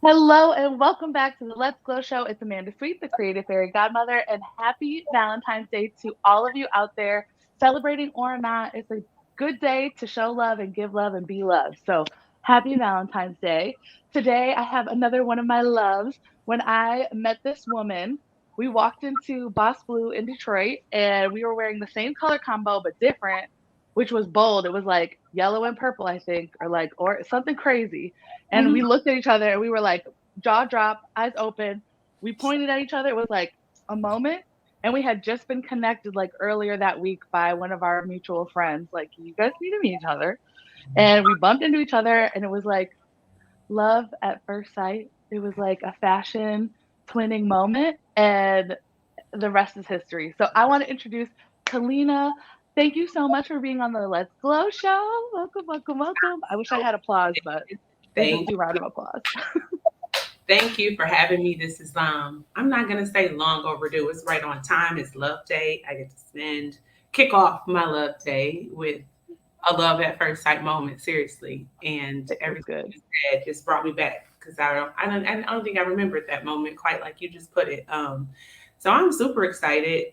Hello and welcome back to the Let's Glow Show. It's Amanda Sweet, the Creative Fairy Godmother, and happy Valentine's Day to all of you out there, celebrating or not. It's a good day to show love and give love and be loved. So happy Valentine's Day. Today I have another one of my loves. When I met this woman, we walked into Boss Blue in Detroit and we were wearing the same color combo but different, which was bold. It was like yellow and purple, I think, or something crazy. And Mhm. we looked at each other and we were like, jaw drop, eyes open. We pointed at each other. It was like a moment. And we had just been connected like earlier that week by one of our mutual friends. Like, you guys need to meet each other. And we bumped into each other and it was like love at first sight. It was like a fashion twinning moment. And the rest is history. So I want to introduce Kaleena. Thank you so much for being on the Let's Glow show. Welcome, welcome, welcome. I wish I So had applause, but we'll just thank do round of applause. thank you for having me. This is I'm not gonna say long overdue. It's right on time. It's Love Day. I get to kick off my Love Day with a love at first sight moment. Seriously, and It's everything good. you said just brought me back because I don't think I remembered that moment quite like you just put it. So I'm super excited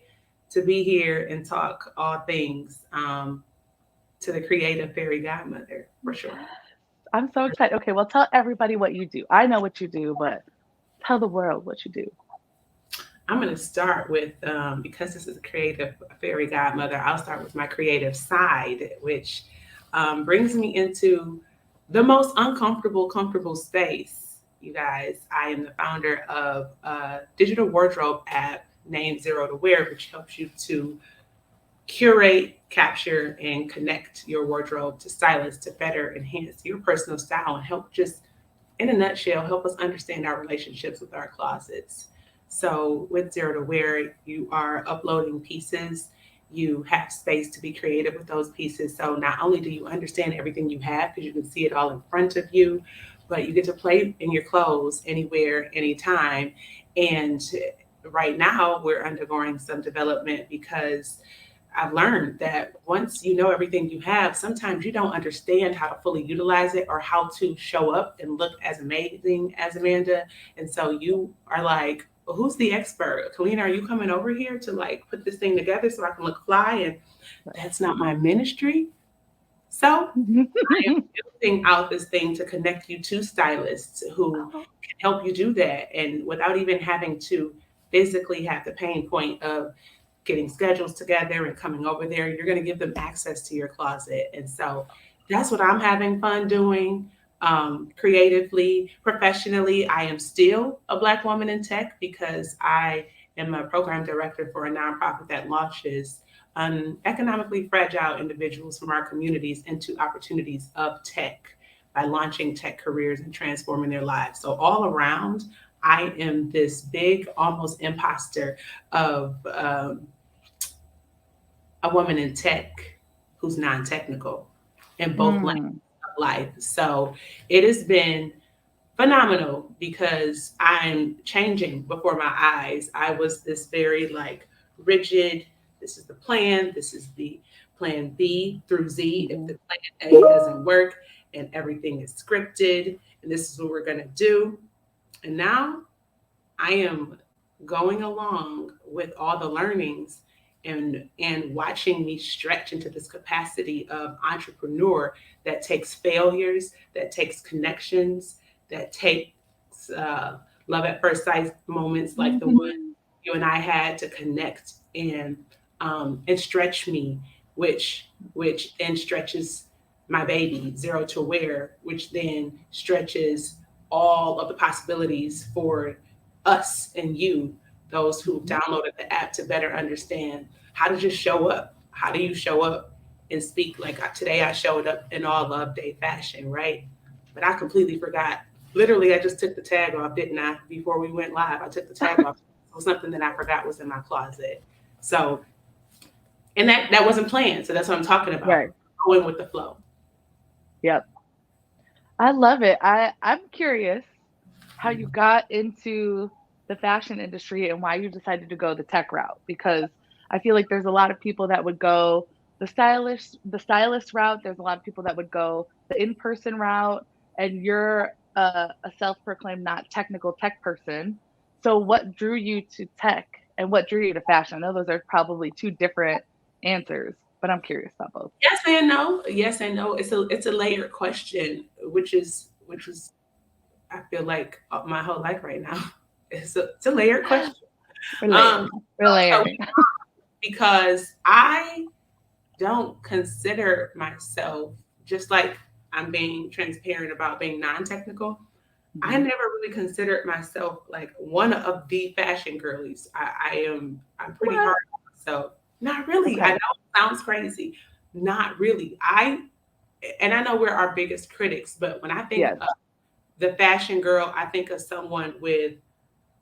to be here and talk all things to the Creative Fairy Godmother for sure. I'm so excited. Okay, well, tell everybody what you do. I know what you do, but tell the world what you do. I'm going to start with, because this is a creative fairy godmother, I'll start with my creative side, which brings me into the most comfortable space. You guys, I am the founder of a digital wardrobe app named Zero to Wear, which helps you to curate, capture, and connect your wardrobe to stylists to better enhance your personal style and help just in a nutshell, help us understand our relationships with our closets. So, with Zero to Wear, you are uploading pieces. You have space to be creative with those pieces. So, not only do you understand everything you have because you can see it all in front of you, but you get to play in your clothes anywhere, anytime. And right now, we're undergoing some development because I've learned that once you know everything you have, sometimes you don't understand how to fully utilize it or how to show up and look as amazing as Amanda. And so you are like, well, who's the expert? Kalina, are you coming over here to like put this thing together so I can look fly? And that's not my ministry. So I am building out this thing to connect you to stylists who can help you do that. And without even having to physically have the pain point of getting schedules together and coming over there, you're going to give them access to your closet. And so that's what I'm having fun doing. Creatively, professionally, I am still a Black woman in tech because I am a program director for a nonprofit that launches economically fragile individuals from our communities into opportunities of tech by launching tech careers and transforming their lives. So, all around, I am this big, almost imposter of a woman in tech who's non-technical in both lanes Mm. of life. So it has been phenomenal because I'm changing before my eyes. I was this very like rigid, this is the plan, this is the plan B through Z if Mhm. the plan A doesn't work and everything is scripted and this is what we're going to do. And now I am going along with all the learnings and watching me stretch into this capacity of entrepreneur that takes failures, that takes connections, that takes love at first sight moments like the one Mhm. you and I had to connect and stretch me, which then stretches my baby Zero to Wear, which then stretches all of the possibilities for us and you, those who Mhm. downloaded the app, to better understand how to just show up. How do you show up and speak? Like today, I showed up in all Love Day fashion, right? But I completely forgot. Literally, I just took the tag off, didn't I? Before we went live, I took the tag off. It was something that I forgot was in my closet. So, and that wasn't planned. So that's what I'm talking about. Right. Going with the flow. Yep. I love it. I'm curious how you got into the fashion industry and why you decided to go the tech route because I feel like there's a lot of people that would go the stylist route. There's a lot of people that would go the in-person route, and you're a self-proclaimed not technical tech person. So what drew you to tech and what drew you to fashion? I know those are probably two different answers, but I'm curious about both. Yes and no. Yes and no. It's a layered question, which is I feel like my whole life right now. It's a layered question. We're Um, layering. We're so layering. because I don't consider myself, just like I'm being transparent about being non-technical, I Mhm. never really considered myself like one of the fashion girlies. I'm pretty hard What? on myself. Not really. I know Okay. it sounds crazy. Not really. I know we're our biggest critics, but when I think Yes. of the fashion girl, I think of someone with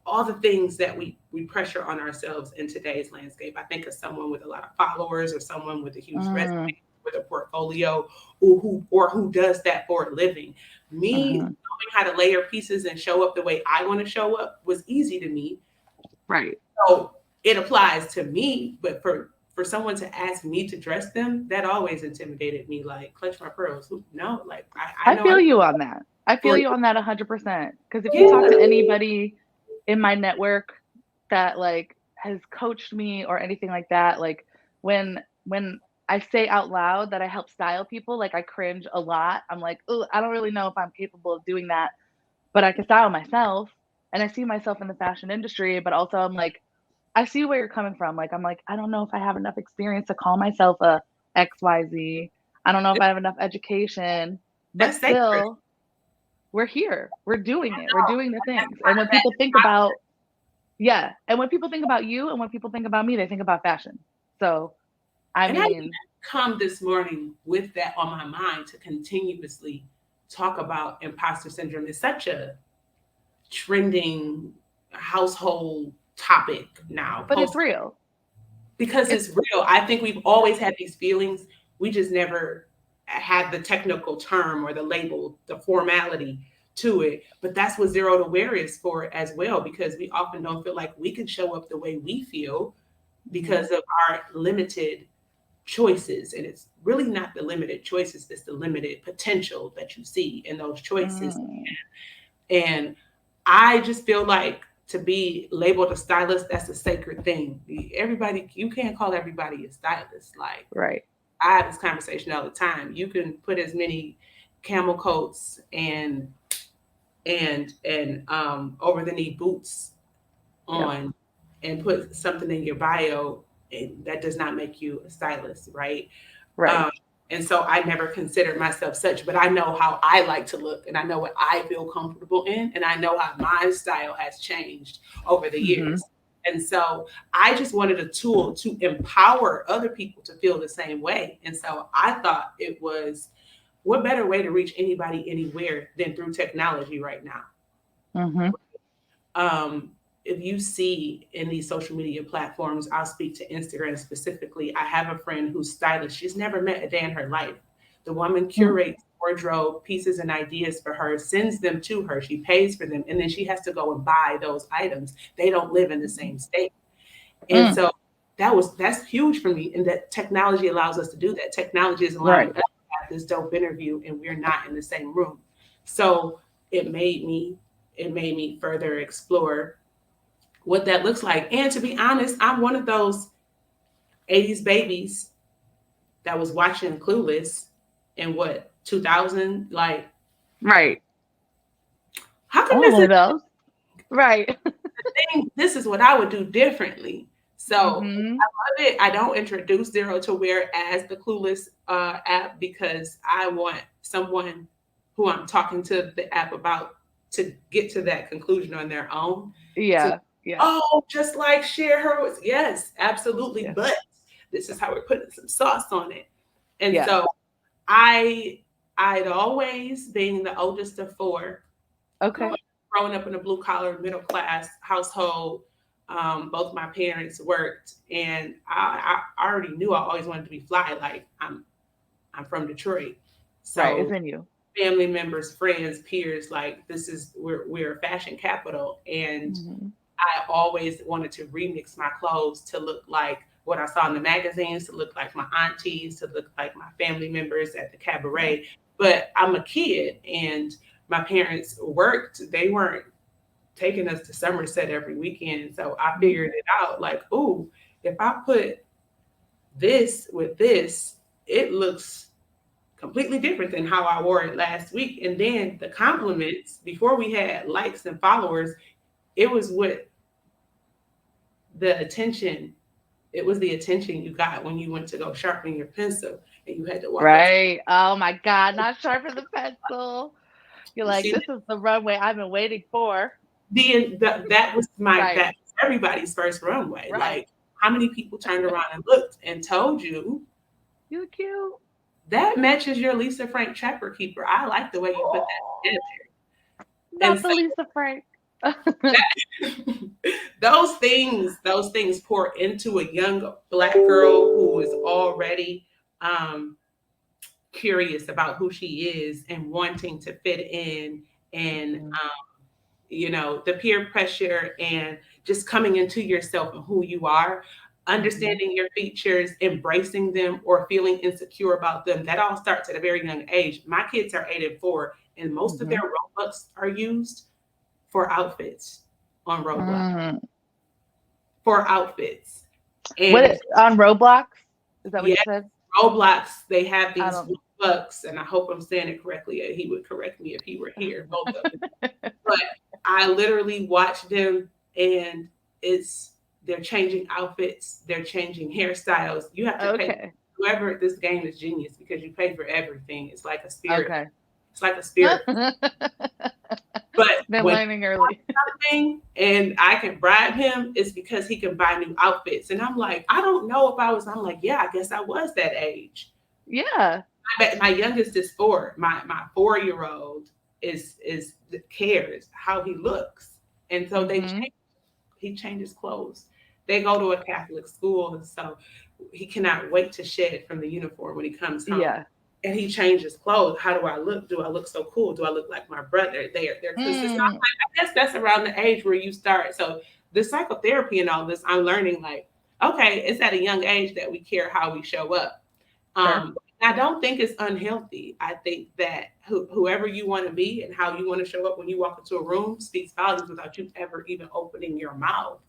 all the things that we pressure on ourselves in today's landscape. I think of someone with a lot of followers or someone with a huge resume, Mm, with a portfolio, or who does that for a living. Me mhm. knowing how to layer pieces and show up the way I want to show up was easy to me. Right. So it applies to me, but for someone to ask me to dress them, that always intimidated me. Like clutch my pearls. No, like I I know I feel you on that. I feel for you on that 100%. Because if you talk yeah. to anybody in my network that like has coached me or anything like that, like when I say out loud that I help style people, like I cringe a lot. I'm like, oh, I don't really know if I'm capable of doing that, but I can style myself, and I see myself in the fashion industry, but also I'm like, I see where you're coming from. Like I'm like, I don't know if I have enough experience to call myself a XYZ. I don't know if I have enough education, but That's sacred. still we're here. We're doing it. We're doing the things. And when people think about, yeah, and when people think about you and when people think about me, they think about fashion. So, I And I didn't mean, come this morning with that on my mind to continuously talk about imposter syndrome. It's such a trending household topic now, but it's post real. because It's it's real. I think we've always had these feelings. We just never had the technical term or the label, the formality to it. But that's what zero to wear is for as well, because we often don't feel like we can show up the way we feel mhm, because of our limited choices. And it's really not the limited choices, it's the limited potential that you see in those choices. mm, And I just feel like to be labeled a stylist, that's a sacred thing. Everybody, you can't call everybody a stylist. Like right. I have this conversation all the time. You can put as many camel coats and over the knee boots Yep. on and put something in your bio, and that does not make you a stylist, right? Right. Um, and so I never considered myself such, but I know how I like to look and I know what I feel comfortable in. And I know how my style has changed over the Mhm. years. And so I just wanted a tool to empower other people to feel the same way. And so I thought it was what better way to reach anybody anywhere than through technology right now? Mhm. um, if you see in these social media platforms, I'll speak to Instagram specifically. I have a friend who's stylish. She's never met a day in her life. The woman Mm, curates wardrobe pieces and ideas for her, sends them to her. She pays for them, and then she has to go and buy those items. They don't live in the mhm, same state, and mm, so that's huge for me. And that technology allows us to do that. Technology is allowing right. us to have this dope interview, and we're not in the same room. So it made me it made me further explore what that looks like. And to be honest, I'm one of those 80s babies that was watching Clueless in what 2000. Like, Right. how come I'm this one is of those. Right. the thing? This is what I would do differently. So Mhm. I love it. I don't introduce Zero to Wear as the Clueless app because I want someone who I'm talking to the app about to get to that conclusion on their own. To Yeah. Yeah. oh, just like share her with yes, absolutely. Yeah. But this is how we're putting some sauce on it. And Yeah. so I I'd always being the oldest of four, Okay. growing up in a blue collar middle class household. Both my parents worked, and I already knew I always wanted to be fly. Like I'm from Detroit, Right. It's so in you. family members, friends, peers, like this is we're a fashion capital, and Mhm. I always wanted to remix my clothes to look like what I saw in the magazines, to look like my aunties, to look like my family members at the Yeah. cabaret. But I'm a kid, and my parents worked, they weren't taking us to Somerset every weekend. So I Mhm. figured it out like, ooh, if I put this with this, it looks completely different than how I wore it last week. And then the compliments, before we had likes and followers, it was with the attention. It was the attention you got when you went to go sharpen your pencil and you had to walk up to Right. Oh my God, not sharpen the pencil. You're like, see this is the runway I've been waiting for. that was my Right. that was everybody's first runway. Right. Like how many people turned around and looked and told you You cute. that matches your Lisa Frank Trapper Keeper. I like the way you put that together. And Not the so Lisa Frank. those things pour into a young Black girl who is already um, curious about who she is and wanting to fit in, and Mhm. the peer pressure and just coming into yourself and who you are, Mhm. understanding your features, embracing them, or feeling insecure about them. That all starts at a very young age. My kids are 8 and 4, and most of their Mhm. Robux are used for outfits on Roblox. Mm. For outfits. What And on Roblox? Is that what yeah, you said? Roblox, they have I these don't. Robux, and I hope I'm saying it correctly. He would correct me if he were here, both of them. But I literally watch them, and it's they're changing outfits, they're changing hairstyles. You have to pay Okay. whoever this game is genius because you pay for everything. It's like a spirit. Okay. It's like a spirit. But Been when learning early. something and I can bribe him, it's because he can buy new outfits. And I'm like, I don't know if I was, I'm like, yeah, I guess I was that age. Yeah. I bet my youngest is 4. My 4-year-old is cares how he looks. And so Mhm. he changes clothes. They go to a Catholic school, and so he cannot wait to shed from the uniform when he comes home. Yeah. And he changes clothes. How do I look? Do I look so cool? Do I look like my brother? They're consistent. Mm. I guess that's around the age where you start. So the psychotherapy and all this, I'm learning like, okay, it's at a young age that we care how we show up. Sure. I don't think it's unhealthy. I think that whoever you want to be and how you want to show up when you walk into a room speaks volumes without you ever even opening your mouth.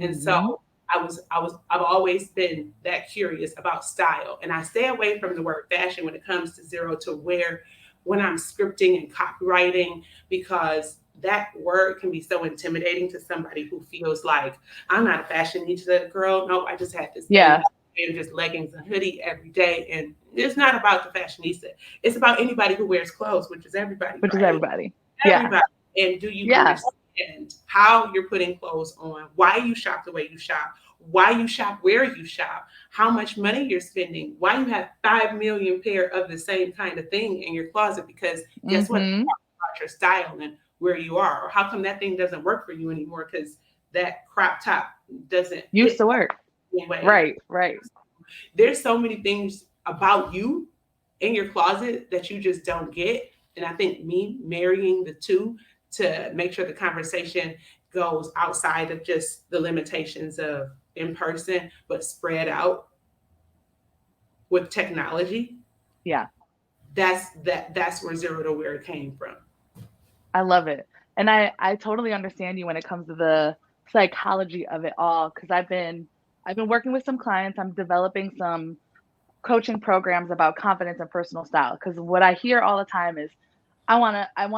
And so Mhm. I've always been that curious about style, and I stay away from the word fashion when it comes to zero to where when I'm scripting and copywriting, because that word can be so intimidating to somebody who feels like I'm not a fashionista girl. No, I just had this baby Yeah. and just leggings and hoodie every day. And it's not about the fashionista. It's about anybody who wears clothes, which is everybody, Which is right? everybody. Yeah. Everybody. And do you Yeah. understand how you're putting clothes on, why you shop the way you shop, why you shop where you shop, how much money you're spending, why you have 5 million pair of the same kind of thing in your closet? Because guess what? Mhm. About your style and where you are, or how come that thing doesn't work for you anymore because that crop top doesn't Used fit to work. the same way. Right. Right. There's so many things about you in your closet that you just don't get. And I think me marrying the two to make sure the conversation goes outside of just the limitations of in person, but spread out with technology. Yeah. That's where zero to where it came from. I love it. And I totally understand you when it comes to the psychology of it all because I've been working with some clients. I'm developing some coaching programs about confidence and personal style because what I hear all the time is I want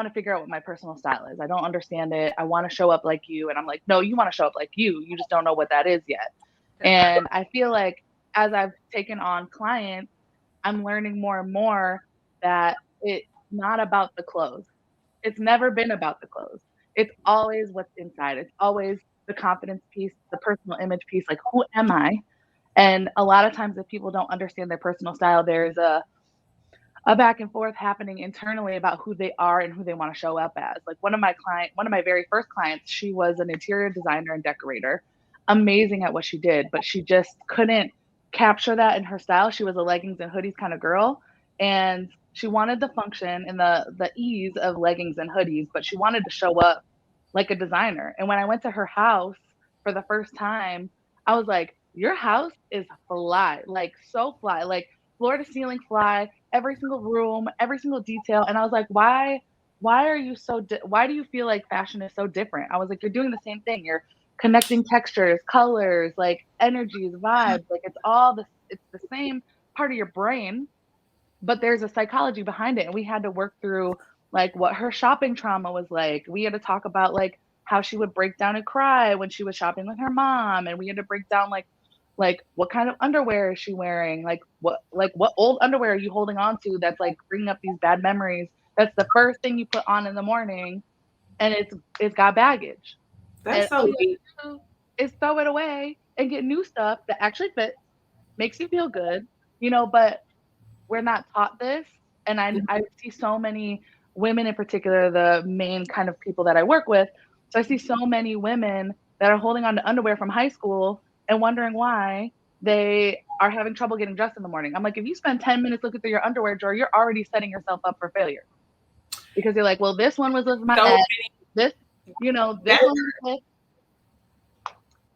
to figure out what my personal style is. I don't understand it. I want to show up like you and I'm like, "No, you want to show up like you. You just don't know what that is yet." That part. And I feel like as I've taken on clients, I'm learning more and more that it's not about the clothes. It's never been about the clothes. It's always what's inside. It's always the confidence piece, the personal image piece, like, who am I? And a lot of times if people don't understand their personal style, there's a back and forth happening internally about who they are and who they want to show up as. Like one of my very first clients, she was an interior designer and decorator, amazing at what she did, but she just couldn't capture that in her style. She was a leggings and hoodies kind of girl, and she wanted the function and the ease of leggings and hoodies, but she wanted to show up like a designer. And when I went to her house for the first time, I was like, "Your house is fly, like so fly, like floor to ceiling fly, every single room, every single detail." And I was like, "Why? why do you feel like fashion is so different? I was like, you're doing the same thing. You're connecting textures, colors, like energies, vibes. Like it's the same part of your brain, but there's a psychology behind it. And we had to work through like what her shopping trauma was like. We had to talk about like how she would break down and cry when she was shopping with her mom. And we had to break down like what kind of underwear is she wearing? Like what old underwear are you holding on to that's like bringing up these bad memories? That's the first thing you put on in the morning, and it's got baggage. That's And so all you deep. have to do is throw it away and get new stuff that actually fits, makes you feel good, but we're not taught this. And I see so many women in particular, the main kind of people that I work with. So I see so many women that are holding on to underwear from high school and wondering why they are having trouble getting dressed in the morning. I'm like, if you spend 10 minutes looking through your underwear drawer, you're already setting yourself up for failure because you're like, well, this one was with my So ex. This, this that one was with.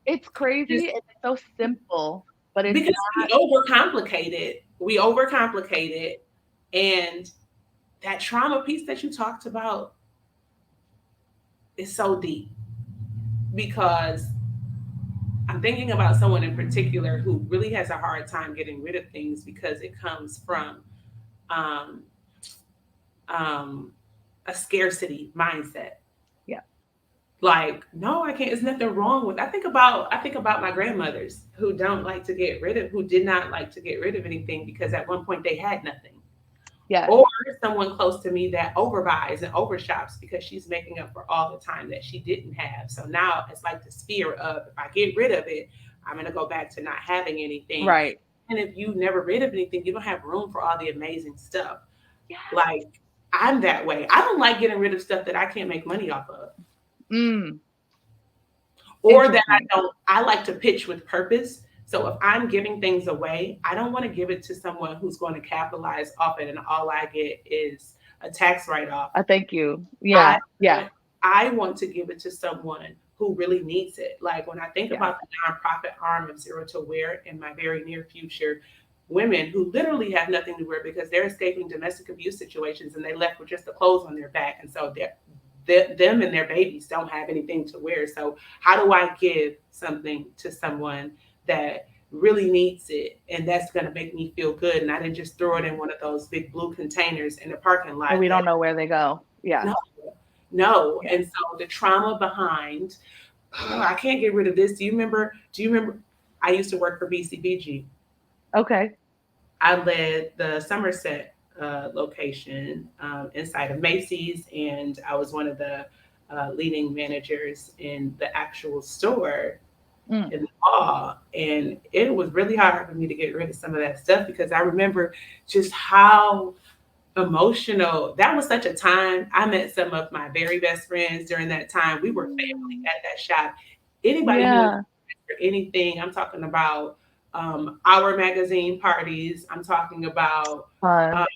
It's just crazy. It's so simple, but it's because we overcomplicate it, and that trauma piece that you talked about is so deep because I'm thinking about someone in particular who really has a hard time getting rid of things because it comes from um, um, a scarcity mindset. yeah. Like, no, I can't. There's nothing wrong with. I think about my grandmothers who did not like to get rid of anything because at one point they had nothing, Yes. or someone close to me that overbuys and overshops because she's making up for all the time that she didn't have. So now it's like this fear of if I get rid of it, I'm gonna go back to not having anything. Right. And if you never rid of anything, you don't have room for all the amazing stuff. Yes. Like I'm that way. I don't like getting rid of stuff that I can't make money off of. Mm, Or that I interesting. don't, I like to pitch with purpose. So if I'm giving things away, I don't want to give it to someone who's going to capitalize off it and all I get is a tax write off. I thank you. I Yeah. Yeah. want I want to give it to someone who really needs it. Like when I think Yeah. about the nonprofit arm of Zero to Wear in my very near future, women who literally have nothing to wear because they're escaping domestic abuse situations and they left with just the clothes on their back, and so them and their babies don't have anything to wear. So how do I give something to someone that really needs it and that's going to make me feel good, and I didn't just throw it in one of those big blue containers in the parking And lot we that don't know where they go. Yeah. no, no. Yeah. And so the trauma behind, I can't get rid of this. Do you remember I used to work for BCBG. Okay. I led the Somerset location inside of Macy's, and I was one of the leading managers in the actual store Mm. in the mall. And it was really hard for me to get rid of some of that stuff because I remember just how emotional that was. Such a time. I met some of my very best friends during that time. We were family Mm. at that shop. Anybody who Yeah. for anything. I'm talking about our magazine parties. I'm talking about Fun. uh,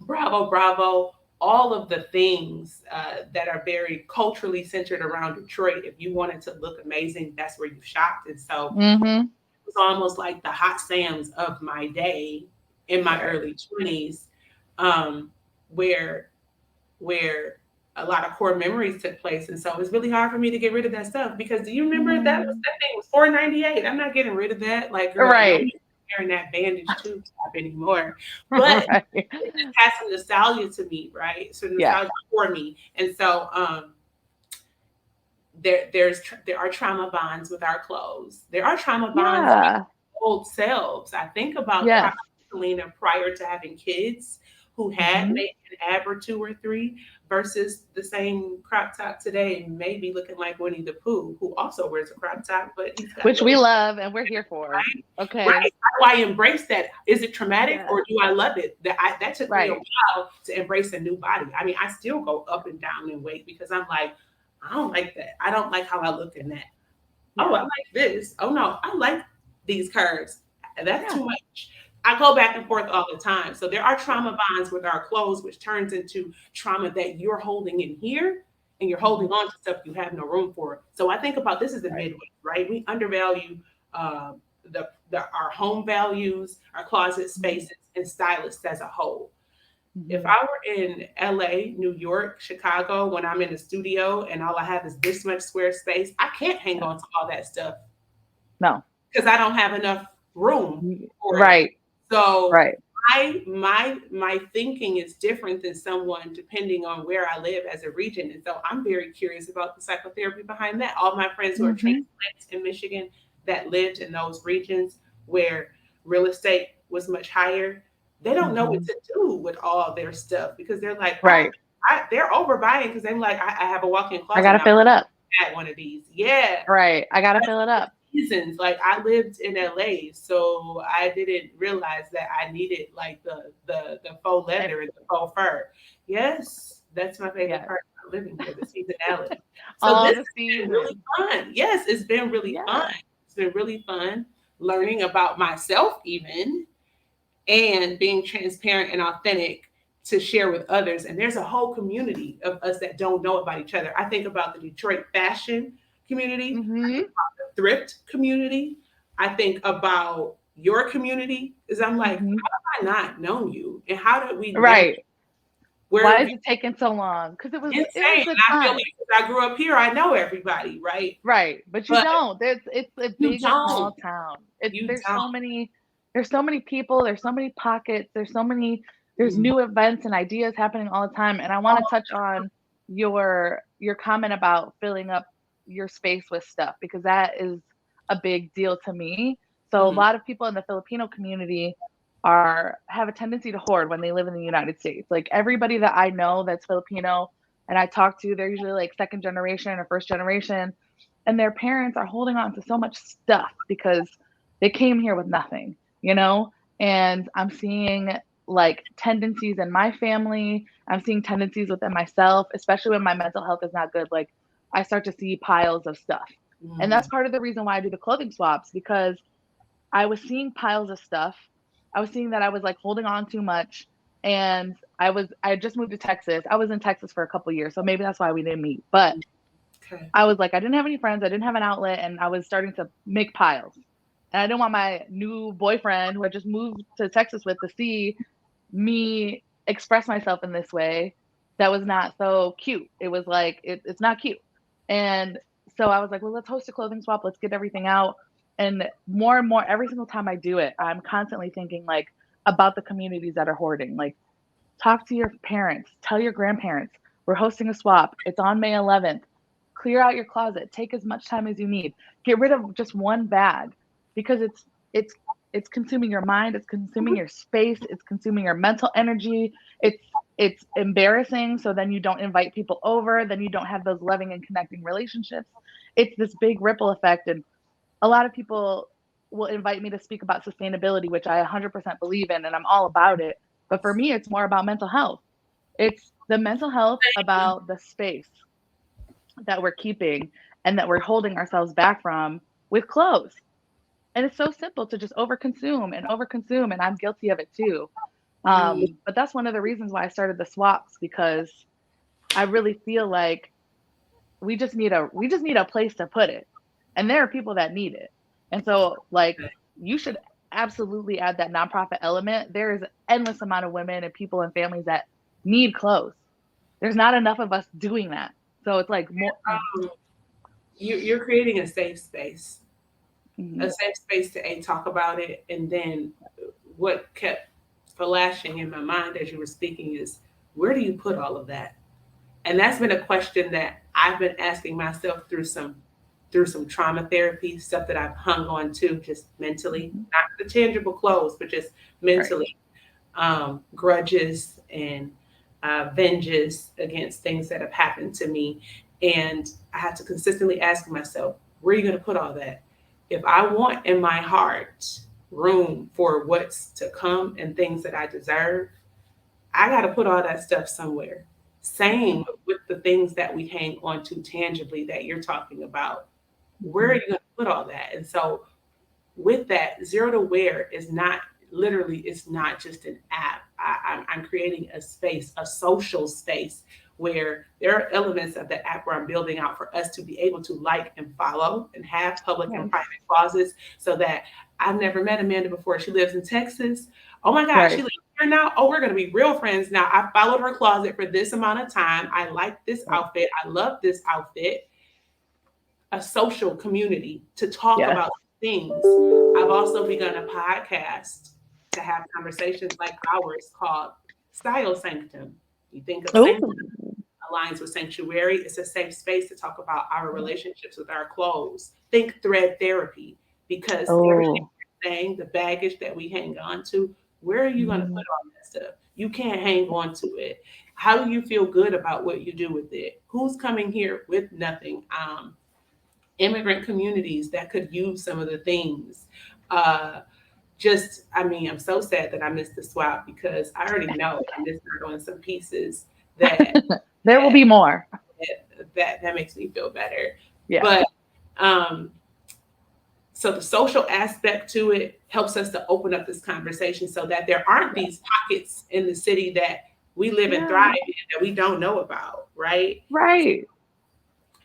Bravo, Bravo, all of the things that are very culturally centered around Detroit. If you wanted to look amazing, that's where you shopped. And so Mm-hmm. it was almost like the hot Sam's of my day in my Right. early 20s, um, where where a lot of core memories took place. And so it's really hard for me to get rid of that stuff because do you remember Mm. that thing was $4.98? I'm not getting rid of that. Like, girl, and I'm Right. not wearing that bandage tube top anymore. But Right. it just has some nostalgia to me, right? So Yeah. nostalgia for me. And so there are trauma bonds with our clothes. There are trauma bonds with Yeah. old selves. I think about Yes. Kaleena prior to having kids who had Hmm. maybe an ab or two or three versus the same crop top today, maybe looking like Winnie the Pooh, who also wears a crop top, but he's got a Which we little love and we're here for. right. Okay. Right. How do I embrace that? Is it traumatic Yeah. or do I love it? That took me a Right. while to embrace a new body. I mean, I still go up and down in weight because I'm like, I don't like that. I don't like how I look in that. Oh, Yeah. I like this. Oh no, I like these curves. That's Yeah. too much. I go back and forth all the time. So there are trauma bonds with our clothes, which turns into trauma that you're holding in here and you're Hmm. holding on to stuff you have no room for. So I think about this is the Right. Midwest, right? We undervalue our home values, our closet Mhm. spaces, and stylists as a whole. If Hmm. I were in LA, New York, Chicago, when I'm in the studio and all I have is this much square space, I can't hang Yeah. on to all that stuff No. because I don't have enough room for it. Right. So Right. my thinking is different than someone depending on where I live as a region. And so I'm very curious about the psychotherapy behind that. All my friends who are Hmm. transplants in Michigan that lived in those regions where real estate was much higher, they don't know what Hmm. to do with all their stuff because they're like, Right. they're overbuying because they're like, I have a walk-in I closet gotta now. fill it up. I had one of these. Yeah, Right. I gotta fill it up. seasons. Like I lived in LA, so I didn't realize that I needed like the faux And leather and the faux fur. Yes, that's my favorite yes, part about living here, the seasonality. So all this the has been really seasons. fun. Yes, it's been really fun. Yeah. It's been really fun learning about myself even and being transparent and authentic to share with others. And there's a whole community of us that don't know about each other. I think about the Detroit fashion community, Hmm. thrift community. I think about your community because I'm like, Hmm. how have I not known you? And how did we never, Right. where Why have is you it taking so long? Because it was insane? the And I feel like time. 'cause I grew up here, I know everybody, right? Right. But you But don't. It's a you big don't. small town. It's You don't. there's so many people, there's so many pockets, there's Mm. new events and ideas happening all the time. And I want to touch on your comment about filling up your space with stuff because that is a big deal to me. So a Mhm. lot of people in the Filipino community are have a tendency to hoard when they live in the United States. Like everybody that I know that's Filipino and I talk to, they're usually like second generation or first generation, and their parents are holding on to so much stuff because they came here with nothing, you know? And I'm seeing like tendencies in my family. I'm seeing tendencies within myself, especially when my mental health is not good. Like I start to see piles of stuff. And Mm. that's part of the reason why I do the clothing swaps because I was seeing piles of stuff. I was seeing that I was like holding on too much. And I had just moved to Texas. I was in Texas for a couple years, so maybe that's why we didn't meet. But Okay. I was like, I didn't have any friends, I didn't have an outlet, and I was starting to make piles. And I didn't want my new boyfriend, who I just moved to Texas with, to see me express myself in this way that was not so cute. It was like, it's not cute. And so I was like, well, let's host a clothing swap, let's get everything out. And more, every single time I do it, I'm constantly thinking like about the communities that are hoarding. Like, talk to your parents, tell your grandparents, we're hosting a swap. It's on May 11th. Clear out your closet. Take as much time as you need. Get rid of just one bag because it's it's consuming your mind, it's consuming your space, it's consuming your mental energy. It's embarrassing, so then you don't invite people over, then you don't have those loving and connecting relationships. It's this big ripple effect, and a lot of people will invite me to speak about sustainability, which I 100% believe in and I'm all about it. But for me, it's more about mental health. It's the mental health about the space that we're keeping and that we're holding ourselves back from with clothes. And it's so simple to just overconsume and overconsume. And I'm guilty of it too. Mm. But that's one of the reasons why I started the swaps because I really feel like we just need a place to put it. And there are people that need it. And so like you should absolutely add that nonprofit element. There is an endless amount of women and people and families that need clothes. There's not enough of us doing that. So it's like more. Um, you're creating a Mhm. safe space to talk about it. And then what kept flashing in my mind as you were speaking is where do you put all of that? And that's been a question that I've been asking myself through some trauma therapy, stuff that I've hung on to just mentally, Mhm. not the tangible clothes, but just Right. mentally, grudges and venges against things that have happened to me. And I had to consistently ask myself, where are you going to put all that? If I want in my heart room for what's to come and things that I deserve, I got to put all that stuff somewhere. Same with the things that we hang on to tangibly that you're talking about. Where are Mhm. you going to put all that? And so, with that, Zero to Wear is not literally, it's not just an app. I'm creating a space, a social space where there are elements of the app where I'm building out for us to be able to like and follow and have public and Yes. private closets so that I've never met Amanda before. She lives in Texas. Oh my God, she Right. lives here now. Oh, we're gonna be real friends now. I followed her closet for this amount of time. I like this outfit. I love this outfit. A social community to talk Yes. about things. I've also begun a podcast to have conversations like ours called Style Sanctum. You think of Oh, sanctum aligns with sanctuary. It's a safe space to talk about our relationships with our clothes. Think thread therapy, because everything oh, we're saying, the baggage that we hang on to, where are you going to put mm, all that stuff? You can't hang on to it. How do you feel good about what you do with it? Who's coming here with nothing? Immigrant communities that could use some of the things. Uh, I mean, I'm so sad that I missed the swap because I already know I missed out on some pieces that there will that be more. that makes me feel better. Yeah. But um, so the social aspect to it helps us to open up this conversation so that there aren't Yeah. these pockets in the city that we live and Yeah. thrive in that we don't know about, right? Right.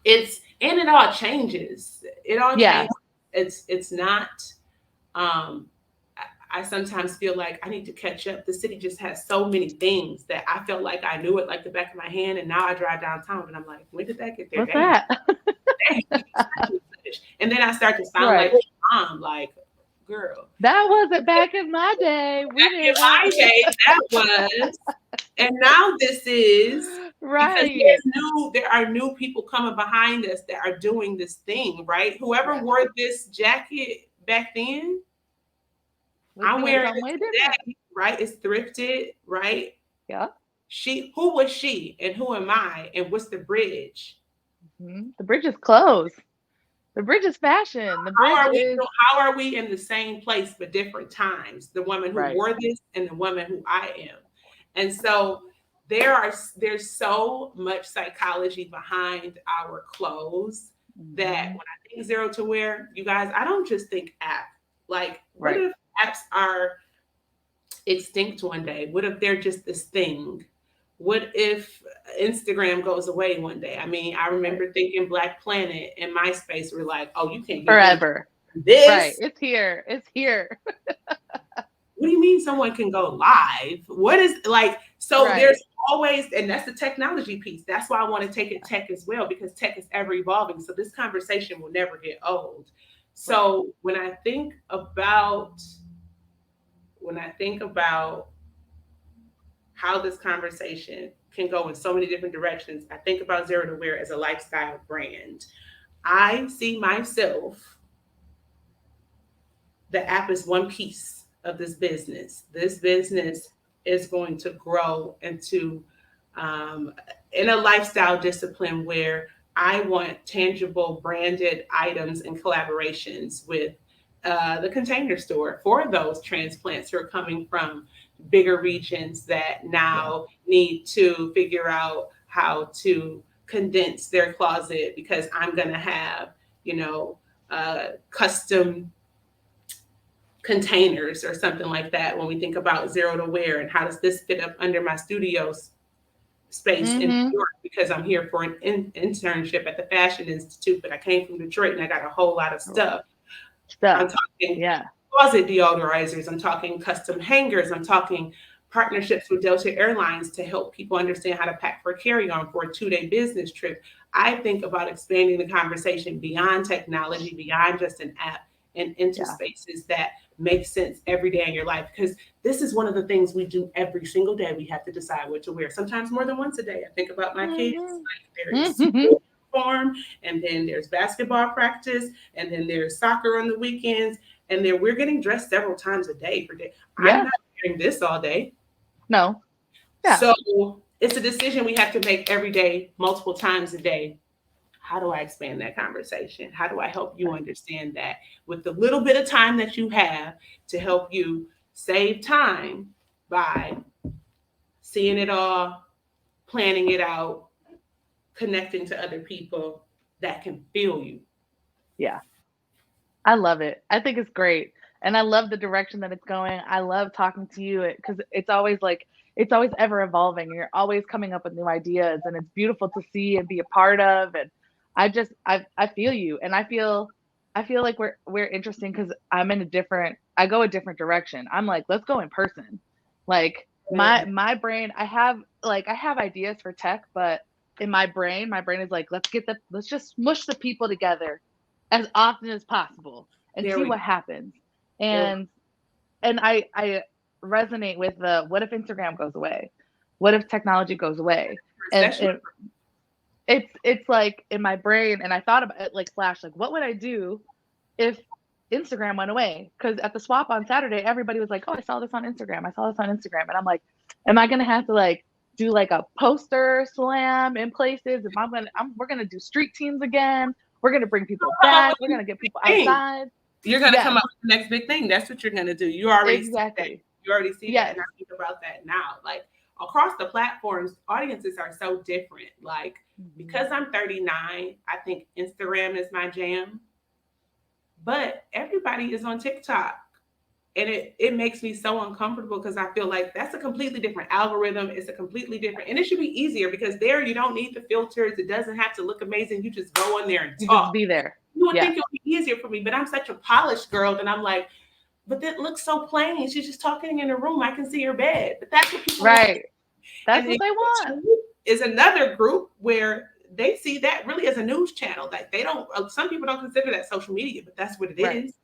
It all changes. It all Yeah. changes. It's not. Um, I sometimes feel like I need to catch up. The city just has so many things that I felt like I knew it like the back of my hand, and now I drive downtown and I'm like, when did that get there? What's Dang, that? dang, such and such. And then I start to sound like Right. mom, like, girl, That wasn't back in my day. We back in didn't. my day, that was. And now this is, because Right. there are new people coming behind us that are doing this thing, right? Whoever Yeah. wore this jacket back then, Was I'm doing wearing something way it different. today, right? It's thrifted, right? Yeah. Who was she and who am I and what's the bridge? The bridge is closed. The bridge is fashion. The How bridge are we is how are we in the same place but different times? The woman who right. wore this and the woman who I am. And so there's so much psychology behind our clothes that Hmm. when I think zero to wear, you guys, I don't just think app. Like, what Right. if apps are extinct one day? What if they're just this thing? What if Instagram goes away one day? I mean, I Right. remember thinking Black Planet and MySpace were like, oh, you can't get anything. Forever. Right. This? It's here. It's here. What do you mean someone can go live? What is like, so there's Right. always, and that's the technology piece. That's why I want to take it tech as well, because tech is ever evolving. So this conversation will never get old. Right. So when I think about how this conversation can go in so many different directions, I think about Zero to Wear as a lifestyle brand. I see myself, the app is one piece of this business. This business is going to grow into um, in a lifestyle discipline where I want tangible branded items and collaborations with the Container Store for those transplants who are coming from bigger regions that Yeah. now need to figure out how to condense their closet because I'm going to have, custom containers or something like that when we think about zero to wear and how does this fit up under my studio space in New Hmm. York because I'm here for an internship at the Fashion Institute, but I came from Detroit and I got a whole lot of stuff. I'm Stuff. talking Yeah. closet deodorizers, I'm talking custom hangers, I'm talking partnerships with Delta Airlines to help people understand how to pack for carry-on for a 2-day business trip. I think about expanding the conversation beyond technology, beyond just an app, and into Yeah. spaces that make sense every day in your life. Because this is one of the things we do every single day. We have to decide what to wear, sometimes more than once a day. I think about my kids, Hmm. like there is Hmm. school uniform, and then there's basketball practice, and then there's soccer on the weekends, and then we're getting dressed several times a day for day. I'm Yeah. not wearing this all day. No. Yeah. So it's a decision we have to make every day, multiple times a day. How do I expand that conversation? How do I help you Right. understand that with the little bit of time that you have to help you save time by seeing it all, planning it out, connecting to other people that can feel you? Yeah. I love it. I think it's great. And I love the direction that it's going. I love talking to you because it's always like, it's always ever evolving and you're always coming up with new ideas and it's beautiful to see and be a part of. And I feel you. And I feel like we're interesting because I go a different direction. I'm like, let's go in person. Like my brain, I have ideas for tech, but in my brain is like, let's just smush the people together as often as possible and There see we what happens. there. And I resonate with the, what if Instagram goes away? What if technology goes away? And Especially it's like in my brain, and I thought about it, like flash, like what would I do if Instagram went away? Because at the swap on Saturday, everybody was like, "Oh, I saw this on Instagram. I saw this on Instagram," and I'm like, "Am I gonna have to like do like a poster slam in places? If we're gonna do street teams again. We're gonna bring people come up back. with We're the gonna get next people big thing. outside." You're gonna come Yes, up with the next big thing. That's what you're gonna do. You already see that. exactly. You already see that, Yes. and I think about that now. Like across the platforms, audiences are so different. Like Mhm. because I'm 39, I think Instagram is my jam, but everybody is on TikTok. And it makes me so uncomfortable because I feel like that's a completely different algorithm. It's a completely different, and it should be easier because there you don't need the filters. It doesn't have to look amazing. You just go in there and You just talk. be there. You would Yeah. think it would be easier for me, but I'm such a polished girl that I'm like, but that looks so plain. She's just talking in a room. I can see her bed, but that's what people want. Right. That's And what the they want. YouTube is another group where they see that really as a news channel. Like they don't. Some people don't consider that social media, but that's what it Right. is.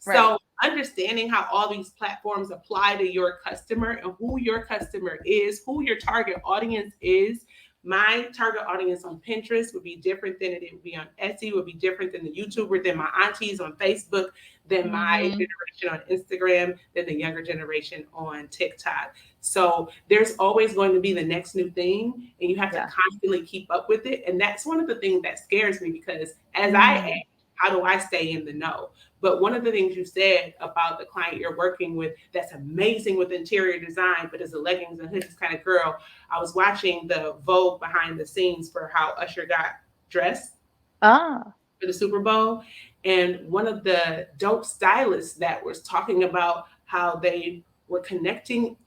Right. So understanding how all these platforms apply to your customer and who your customer is, who your target audience is. My target audience on Pinterest would be different than it would be on Etsy, would be different than the YouTuber, than my aunties on Facebook, than my Hmm. generation on Instagram, than the younger generation on TikTok. So there's always going to be the next new thing, and you have to Yeah. constantly keep up with it. And that's one of the things that scares me because as I Mm. age, how do I stay in the know? But one of the things you said about the client you're working with that's amazing with interior design, but is a leggings and hoodies kind of girl. I was watching the Vogue behind the scenes for how Usher got dressed Ah. for the Super Bowl. And one of the dope stylists that was talking about how they were connecting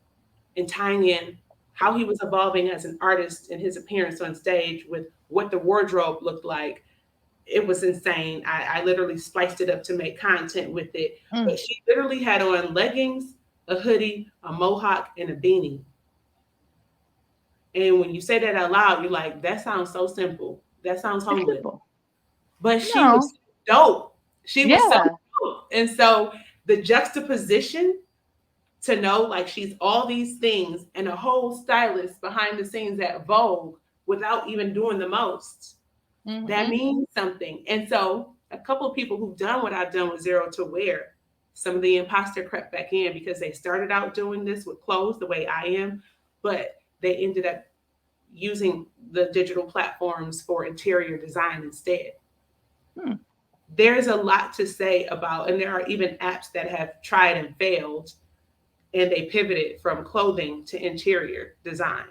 and tying in how he was evolving as an artist and his appearance on stage with what the wardrobe looked like. It was insane. I literally spiced it up to make content with it. Mm. But she literally had on leggings, a hoodie, a mohawk, and a beanie. And when you say that out loud, you're like, that sounds so simple. That sounds It's homeless. simple. But she was No. dope. She was so Yeah. dope. And so the juxtaposition to know like she's all these things and a whole stylist behind the scenes at Vogue without even doing the most, that Hmm. means something. And so a couple of people who've done what I've done with Zero to Wear, some of the imposter crept back in because they started out doing this with clothes the way I am, but they ended up using the digital platforms for interior design instead. Hmm. There's a lot to say about, and there are even apps that have tried and failed and they pivoted from clothing to interior design.